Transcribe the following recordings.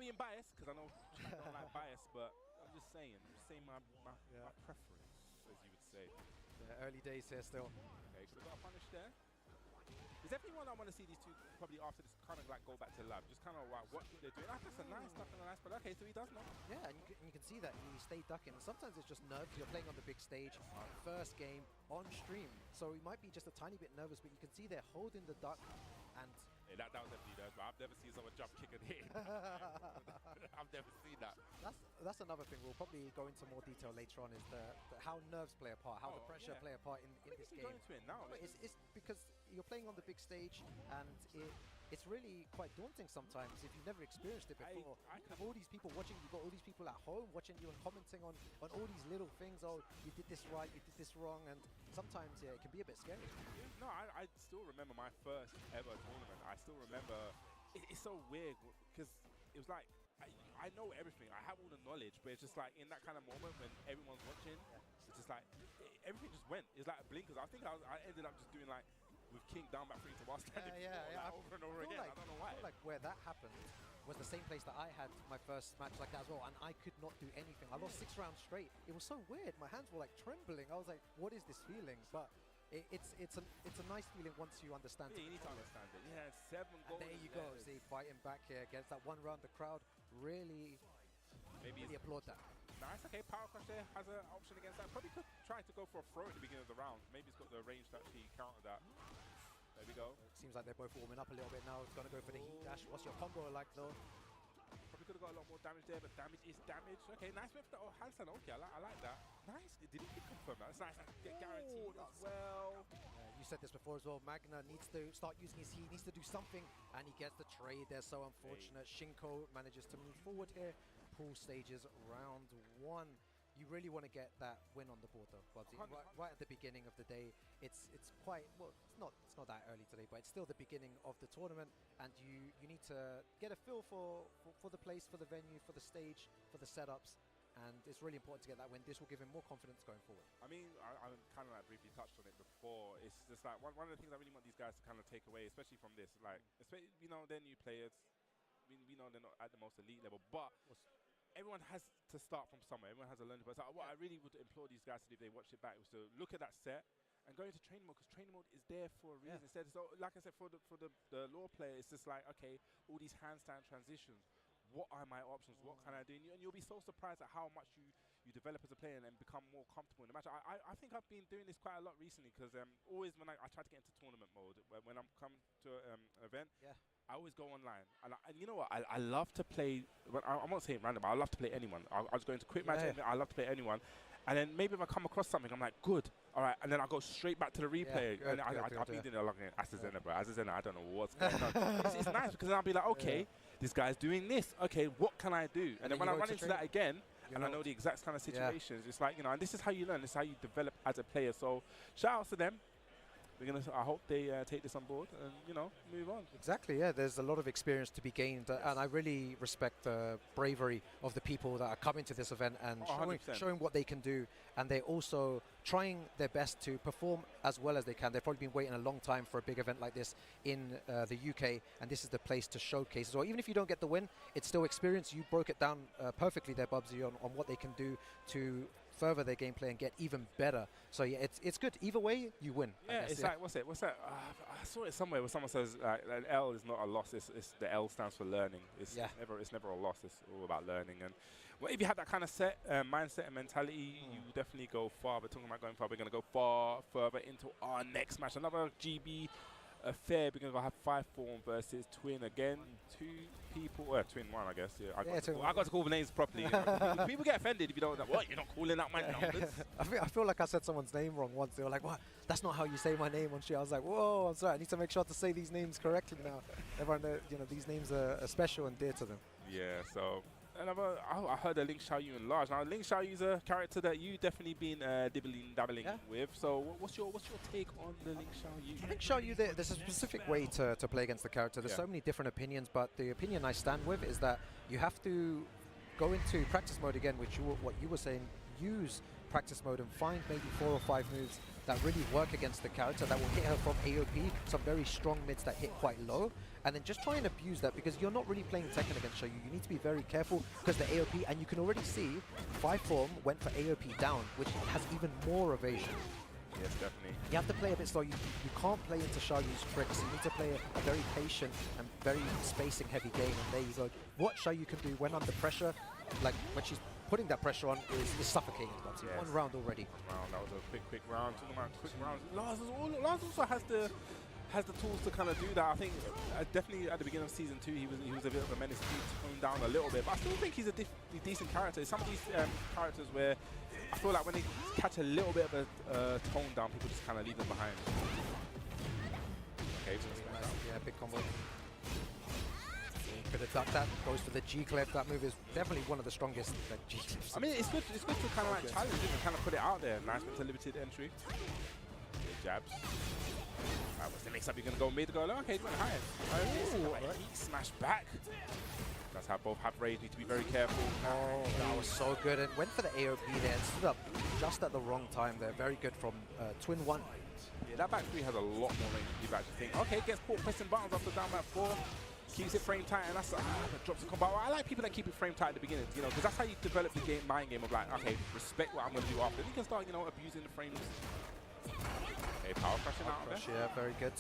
being biased, because I know I don't like bias, but I'm just saying my preference, as you would say. Yeah, early days here still. Okay, could have got a punish there. There's definitely one I want to see these two probably after this kind of like go back to lab, just kind of like what they're doing. That's a nice stuff and a nice, but okay, so he does know. Yeah, and you can see that he stayed ducking. Sometimes it's just nerves. You're playing on the big stage, first game on stream, so he might be just a tiny bit nervous, but you can see they're holding the duck. And yeah, that was definitely there, but I've never seen someone jump kick and hit. I've never seen that. That's another thing we'll probably go into more detail later on, is how nerves play a part, how the pressure play a part in this game. Go into it now. It's because you're playing on the big stage, and it's really quite daunting sometimes if you've never experienced it before. You have all these people watching, you've got all these people at home watching you and commenting on all these little things. Oh, you did this right, you did this wrong, and sometimes it can be a bit scary. No, I still remember my first ever tournament. I still remember, it's so weird because it was like, I know everything, I have all the knowledge, but it's just like in that kind of moment when everyone's watching, it's just like, everything just went. It's like a blinkers. I think I ended up just doing like, with King down back 3 to while standing over and over again. I don't know why. I feel like where that happened was the same place that I had my first match like that as well, and I could not do anything. I lost 6 rounds straight. It was so weird. My hands were like trembling. I was like, what is this feeling? But it's a nice feeling once you understand it. Yeah, you need to understand it. Yeah, 7 goals. And there you go. See, fighting back here against that one round. The crowd really applaud that. Nice, okay, Power Crush there has an option against that. Probably could try to go for a throw at the beginning of the round. Maybe he's got the range to actually counter that. There we go. It seems like they're both warming up a little bit now. It's going to go for the heat dash. What's your combo like, though? Probably could have got a lot more damage there, but damage is damage. Okay, nice with the handstand. Okay, I like that. Nice. Did he confirm that? That's nice. Get guaranteed as well. You said this before as well. Magna needs to start using his heat, needs to do something, and he gets the trade there. So unfortunate. Shinko manages to move forward here. Pool stages round 1. You really want to get that win on the board, though, Bubsy. Right at the beginning of the day. It's quite, well, it's not that early today, but it's still the beginning of the tournament, and you need to get a feel for the place, for the venue, for the stage, for the setups, and it's really important to get that win. This will give him more confidence going forward. I mean, I kind of like briefly touched on it before. It's just like one of the things I really want these guys to kind of take away, especially from this, like, especially, you know, they're new players. We know they're not at the most elite level, but everyone has to start from somewhere. Everyone has a learning process. What I really would implore these guys to do if they watch it back was to look at that set and go into training mode, because training mode is there for a reason. Instead, so like I said, for the law player, it's just like, okay, all these handstand transitions. What are my options? What can I do? And you'll be so surprised at how much you develop as a player and become more comfortable in the match. I think I've been doing this quite a lot recently, because always when I try to get into tournament mode, when I'm coming to an event, I always go online, and you know what? I love to play. I won't say it random. I love to play anyone. I was going to quick match. I love to play anyone, and then maybe if I come across something, I'm like, good, all right, and then I go straight back to the replay. Good, I'll be doing it like Asazena, bro. Asazena, I don't know what's going on. It's nice because then I'll be like, okay, this guy's doing this. Okay, what can I do? And then when I run into that again, and I know the exact kind of situations, it's like, you know, and this is how you learn. This is how you develop as a player. So shout out to them. I hope they take this on board and, you know, move on. Exactly, yeah. There's a lot of experience to be gained, and I really respect the bravery of the people that are coming to this event and showing what they can do, and they're also trying their best to perform as well as they can. They've probably been waiting a long time for a big event like this in the UK, and this is the place to showcase. So even if you don't get the win, it's still experience. You broke it down perfectly there, Bubsy, on what they can do to further their gameplay and get even better. So yeah, it's good. Either way, you win. Yeah, it's like, what's that? I saw it somewhere where someone says an L is not a loss. It's the L stands for learning. It's never a loss. It's all about learning. And well, if you have that kind of mindset and mentality, you definitely go far. But talking about going far, we're going to go far further into our next match. Another GB affair. We're going to have 5-4 versus Twin again. 2 people, Twin 1, I guess. Yeah, I got to call the names properly. You know. People get offended if you don't know. What? You're not calling out my numbers? I feel like I said someone's name wrong once. They were like, "What? That's not how you say my name on shit." I was like, "Whoa, I'm sorry. I need to make sure to say these names correctly now." Everyone, you know, these names are special and dear to them. Yeah. So. I heard of Ling Xiaoyu enlarged. Now, Ling Xiaoyu is a character that you definitely been dabbling with. So, what's your take on the Ling Xiaoyu? I think Xiaoyu, there's a specific way to play against the character. There's so many different opinions, but the opinion I stand with is that you have to go into practice mode again, which what you were saying. Use practice mode and find maybe 4 or 5 moves that really work against the character, that will hit her from AOP, some very strong mids that hit quite low, and then just try and abuse that, because you're not really playing Tekken against Xiaoyu. You need to be very careful because the AOP, and you can already see 5 form went for AOP down, which has even more evasion. Yes, definitely. You have to play a bit slow. You can't play into Xiaoyu's tricks. You need to play a very patient and very spacing-heavy game. And there you go. What Xiaoyu can do when under pressure, like when she's putting that pressure on, is suffocating. Yes. 1 round already. Wow, that was a quick round. Talking about quick rounds. Lars also has the tools to kind of do that. I think definitely at the beginning of season 2, he was a bit of a menace. He toned down a little bit, but I still think he's a decent character. Some of these characters where I feel like when they catch a little bit of a tone down, people just kind of leave them behind. Okay, so yeah, big combo. Could have ducked that. Goes for the G-clip. That move is definitely one of the strongest G-clips. I mean, it's good to kind of like challenge it and kind of put it out there. Nice with the limited entry. Okay, jabs. What's the next up? You're going to go mid, go low? Okay, he's going high. He smashed back. That's how both have rage. Need to be very careful. Oh, that was so good. And went for the AOP there and stood up just at the wrong time there. Very good from Twin One. Yeah, that back 3 has a lot more range than you actually think. Okay, gets caught pressing buttons after down back 4. Keeps it frame tight, and that's that drops the combo. I like people that keep it frame tight at the beginning, you know, because that's how you develop the game, mind game of like, okay, respect what I'm going to do after. Then you can start, you know, abusing the frames. Okay, power crushing out there. Yeah, very good.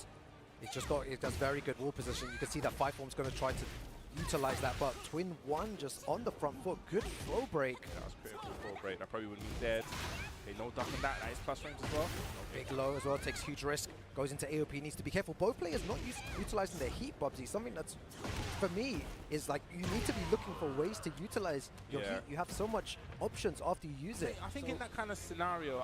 It does very good wall position. You can see that 5 form's going to try to utilize that, but Twin One just on the front foot. Good flow break. Yeah, that was critical flow break. That probably would have been dead. Okay, no duck on that. That is plus frames as well. Okay. Big low as well. Takes huge risk. Goes into AOP. Needs to be careful. Both players not utilizing their heat, Bubsy. Something that's, for me, is like you need to be looking for ways to utilize your heat. You have so much options after you use it. I think in that kind of scenario,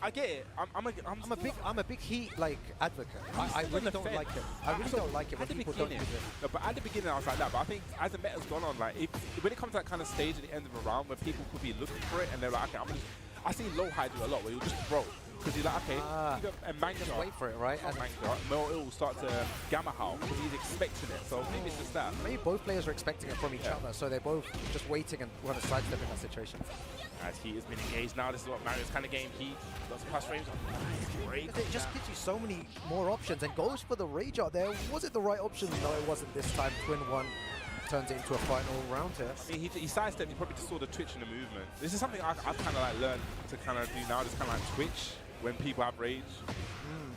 I get it. I'm a big heat like advocate. I really don't like it. I really don't like it when people don't use it. No, but at the beginning I was like that. But I think as the meta's gone on, like when it comes to that kind of stage at the end of a round where people could be looking for it and they're like, okay, I see low high do a lot where you'll just throw. Because you're like, okay, and Manga just wait for it, right? And Mel will start to gamma howl because he's expecting it. So maybe it's just that. Maybe both players are expecting it from each other, so they're both just waiting and want to sidestep in that situation. As he has been engaged now, this is what Mario's kind of game. He does plus range. Great. It just gives you so many more options and goes for the rage out there. Was it the right option? No, it wasn't this time. Twin One turns it into a final round here. I mean, he sidestepped. He probably just saw the twitch in the movement. This is something I've kind of like learned to kind of do now. Just kind of like twitch when people have rage.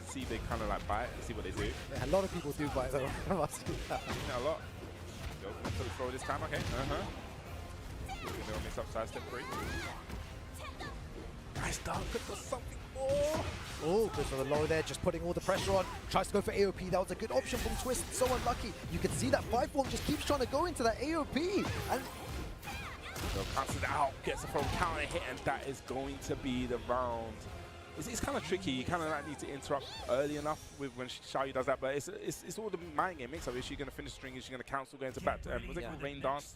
See if they kind of like bite and see what they do. Yeah, a lot of people do bite though. I must do that. Yeah, a lot. Go for the throw this time. Okay. They'll mix up sidestep 3. Nice dunk. Good for something more. Oh, good for the low there, just putting all the pressure on. Tries to go for AOP. That was a good option from Twist. So unlucky. You can see that 5 form just keeps trying to go into that AOP. And so cancels it out, gets the from counter hit, and that is going to be the round. It's kind of tricky. You kind of like need to interrupt early enough with when Xiaoyu does that, but it's all the mind game mix-up. Is she going to finish string? Is she going to cancel, go into back? Was it rain dance?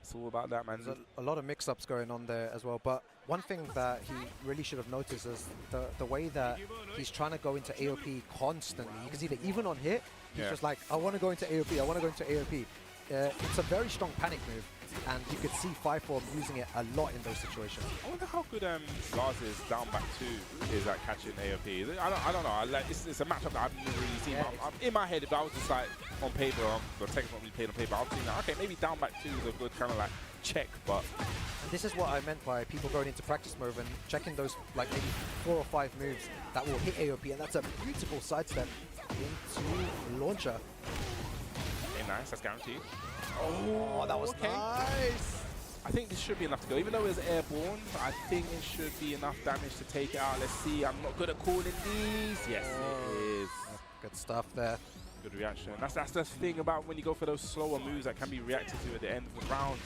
It's all about that, man. There's a lot of mix-ups going on there as well. But one thing that he really should have noticed is the way that he's trying to go into AOP constantly. You can see that even on hit, he's just like, I want to go into AOP. I want to go into AOP. It's a very strong panic move, and you could see 5 form using it a lot in those situations. I wonder how good Lars' down back 2 is at catching AOP. I don't know. It's a matchup that I've never really seen. Yeah. In my head, if I was just like on paper, the Tekken not really played on paper, I would think that, okay, maybe down back 2 is a good kind of like check, but... And this is what I meant by people going into practice mode and checking those like maybe 4 or 5 moves that will hit AOP, and that's a beautiful sidestep into launcher. Nice, that's guaranteed. Oh, that was nice. I think this should be enough to go. Even though it was airborne, I think it should be enough damage to take it out. Let's see. I'm not good at calling these. Yes, it is. Good stuff there. Good reaction. That's the thing about when you go for those slower moves that can be reacted to at the end of the round.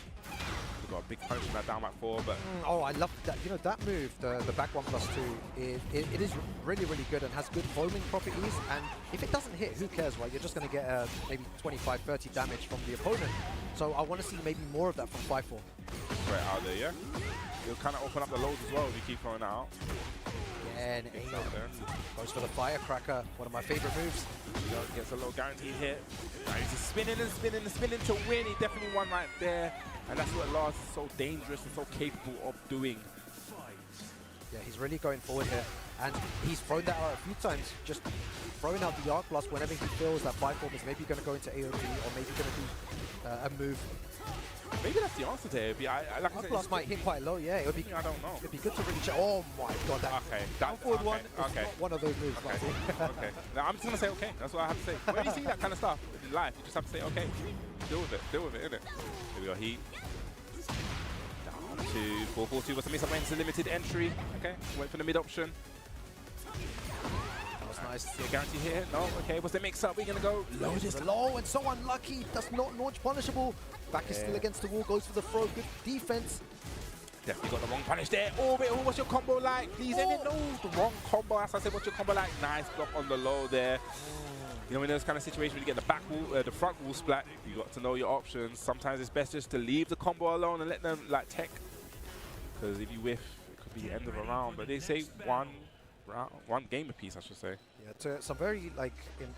We've got a big punch from that down back 4, but... oh, I love that. You know, that move, the back 1+2, it is really, really good and has good foaming properties. And if it doesn't hit, who cares, right? You're just going to get maybe 25, 30 damage from the opponent. So I want to see maybe more of that from 5-4. Right out there, yeah? You'll kind of open up the loads as well if you keep throwing that out. Yeah, and goes for the firecracker, one of my favorite moves. Gets a low guaranteed hit. Now he's just spinning and spinning and spinning to win. He definitely won right there. And that's what Lars is so dangerous and so capable of doing. Yeah, he's really going forward here. And he's thrown that out a few times, just throwing out the Arc Blast whenever he feels that 5-4 is maybe going to go into AOD or maybe going to do a move. Maybe that's the answer there. Like Arc Blast might hit quite low, yeah. It would be, I don't know. It'd be good to really check. Oh my god, that down forward one is not one of those moves. Okay. Okay. Now I'm just going to say okay. That's what I have to say. When you see that kind of stuff in life, you just have to say okay. Deal with it. Deal with it, innit? Here we go, Heat. Down to 442. What's the miss? It's a limited entry. Okay. Wait for the mid option. That was nice. Yeah, guarantee here. No. Okay. What's the mix up? We're going to go low. Just low and so unlucky. Does not launch punishable. Back is still against the wall. Goes for the throw. Good defense. Definitely got the wrong punish there. Orbital, what's your combo like? Please, no, the wrong combo. As I said, what's your combo like? Nice block on the low there. You know, in those kind of situations, when you get the back wall, the front wall splat, you got to know your options. Sometimes it's best just to leave the combo alone and let them like tech. Because if you whiff, it could be the end of a round. But they say one game apiece, I should say. Yeah, some very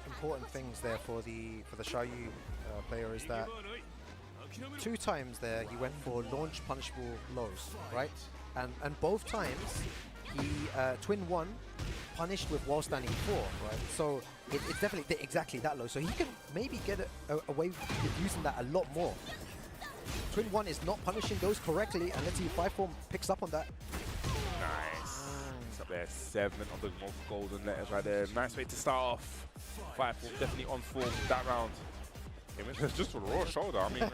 important things there for the Xiaoyu player is that 2 times there he went for launch punishable lows, right? And both times he twin 1 punished with wall standing 4, right? So it's definitely exactly that low. So he can maybe get away with using that a lot more. Twin 1 is not punishing those correctly, and let's see if 5-4 picks up on that. Nice. It's up there, 7 of the most golden letters right there. Nice way to start off. 5-4 definitely on form that round. Just for the raw shoulder, I mean.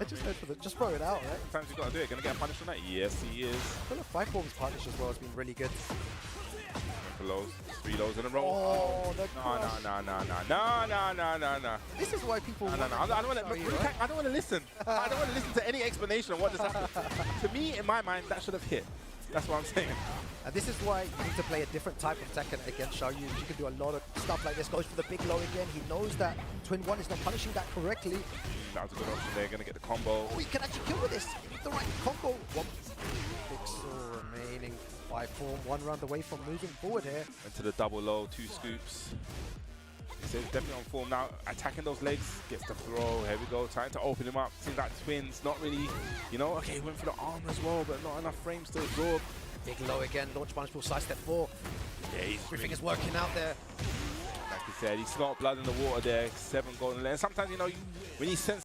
just throw it out, right? Sometimes you gotta do it. Gonna get a punish on that? Yes, he is. I feel like 5-4's punish as well has been really good. For lows, 3 lows in a row. Oh, the No. This is why people. No. I don't want to listen. I don't want to listen to any explanation of what just happened. To me, in my mind, that should have hit. That's what I'm saying. And this is why you need to play a different type of Tekken against Xiaoyu. You can do a lot of stuff like this. Goes for the big low again. He knows that Twin 1 is not punishing that correctly. That was a good option there. Gonna get the combo. Oh, he can actually kill with this. The right combo. 1 pixel remaining. 5-4, 1 round away from moving forward here. Into the double low, 2 scoops. So he's definitely on form now. Attacking those legs, gets the throw. Here we go, trying to open him up. Seems like Twins, not really, you know. Okay, he went for the arm as well, but not enough frames to absorb. Big low again, launch punishable, side step 4. Yeah, everything is working out there. Like you said, he's got blood in the water there. 7 golden legs. Sometimes, you know, when you sense